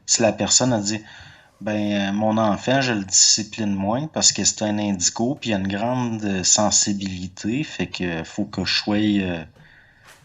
Si la personne a dit, ben, mon enfant, je le discipline moins parce que c'est un indigo, puis il a une grande sensibilité, fait que faut que je sois,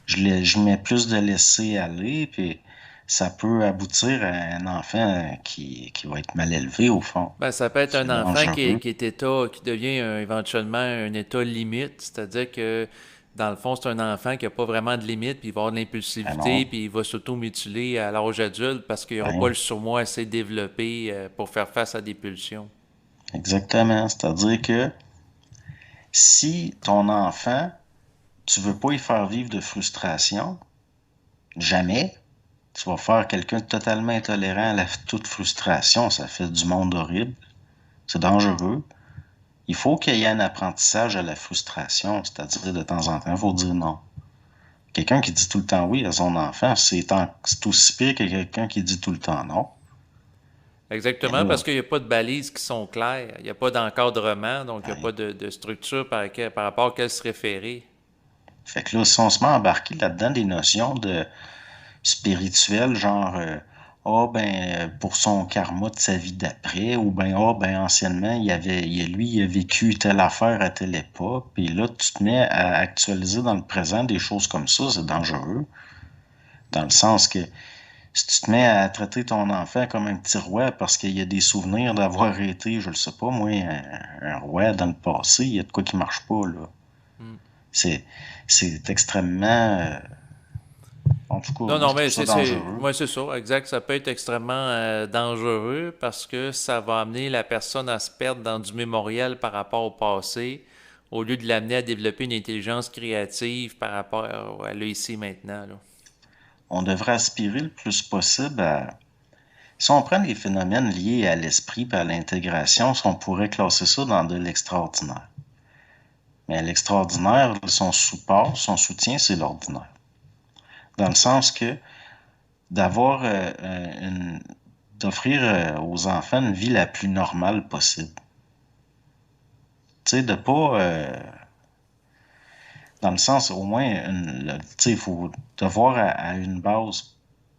je mets plus de laisser aller, puis ça peut aboutir à un enfant qui va être mal élevé au fond. Ben, ça peut être un C'est enfant dangereux. qui est qui devient éventuellement un état limite, c'est-à-dire que dans le fond, c'est un enfant qui n'a pas vraiment de limite, puis il va avoir de Ben l'impulsivité, non, puis il va s'auto-mutiler à l'âge adulte parce qu'il n'aura pas ben, le surmoi assez développé pour faire face à des pulsions. exactement. C'est-à-dire que si ton enfant, tu veux pas y faire vivre de frustration, jamais, tu vas faire quelqu'un de totalement intolérant à toute frustration. Ça fait du monde horrible. C'est dangereux. Il faut qu'il y ait un apprentissage à la frustration, c'est-à-dire de temps en temps, il faut dire non. Quelqu'un qui dit tout le temps oui à son enfant, c'est aussi pire que quelqu'un qui dit tout le temps non. Mais Exactement, là, parce qu'il n'y a pas de balises qui sont claires, il n'y a pas d'encadrement, donc il n'y a pas ben, de structure par rapport à laquelle se référer. fait que là, si on se met à embarquer là-dedans des notions de spirituelles, genre, pour son karma de sa vie d'après, ou ben, anciennement, il a vécu telle affaire à telle époque, puis là, tu te mets à actualiser dans le présent des choses comme ça, c'est dangereux. Dans le sens que si tu te mets à traiter ton enfant comme un petit roi parce qu'il y a des souvenirs d'avoir été, je le sais pas, moi, un roi dans le passé, il y a de quoi qui marche pas, là. Hmm. C'est, c'est extrêmement, en tout cas, Non, moi, non, je trouve mais ça dangereux. ouais, c'est ça, exact. Ça peut être extrêmement dangereux parce que ça va amener la personne à se perdre dans du mémoriel par rapport au passé, au lieu de l'amener à développer une intelligence créative par rapport à là, ici, maintenant, là. On devrait aspirer le plus possible à... Si on prend les phénomènes liés à l'esprit et à l'intégration, on pourrait classer ça dans de l'extraordinaire. Mais l'extraordinaire, son support, son soutien, c'est l'ordinaire. Dans le sens que d'avoir d'offrir aux enfants une vie la plus normale possible. Tu sais, de pas, dans le sens, au moins, tu sais, il faut devoir à une base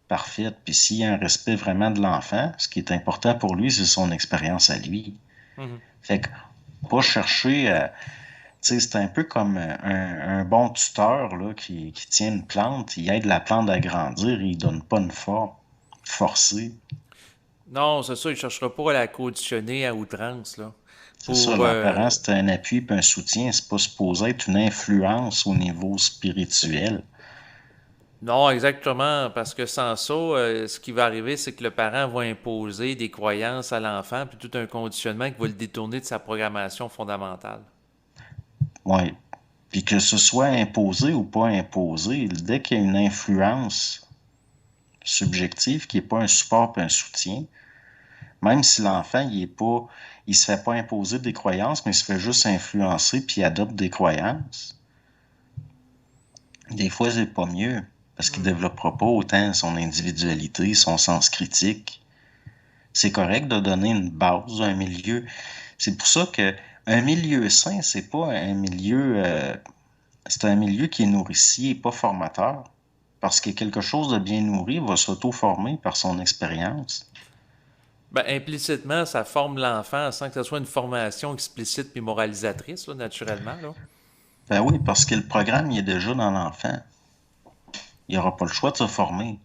parfaite. Puis s'il y a un respect vraiment de l'enfant, ce qui est important pour lui, c'est son expérience à lui. Mhm. Fait que pas chercher à... Tu sais, c'est un peu comme un bon tuteur là, qui tient une plante, il aide la plante à grandir, il donne pas une forme forcée. Non, c'est ça, il ne cherchera pas à la conditionner à outrance, là. C'est ça, Pour, l'apparent, c'est un appui et un soutien. C'est pas supposé être une influence au niveau spirituel. Non, exactement, parce que sans ça, ce qui va arriver, c'est que le parent va imposer des croyances à l'enfant, puis tout un conditionnement qui va le détourner de sa programmation fondamentale. Ouais. Puis que ce soit imposé ou pas imposé, dès qu'il y a une influence subjective qui n'est pas un support et un soutien, même si l'enfant, il se fait pas imposer des croyances, mais il se fait juste influencer puis il adopte des croyances, des fois, c'est pas mieux. Parce qu'il Hmm. développera pas autant son individualité, son sens critique. C'est correct de donner une base, un milieu. C'est pour ça que un milieu sain, c'est pas un milieu, c'est un milieu qui est nourricier, pas formateur. Parce que quelque chose de bien nourri va s'auto-former par son expérience. Ben, implicitement, ça forme l'enfant sans que ce soit une formation explicite puis moralisatrice, là, naturellement, là. Ben oui, parce que le programme, il est déjà dans l'enfant. Il n'aura pas le choix de se former.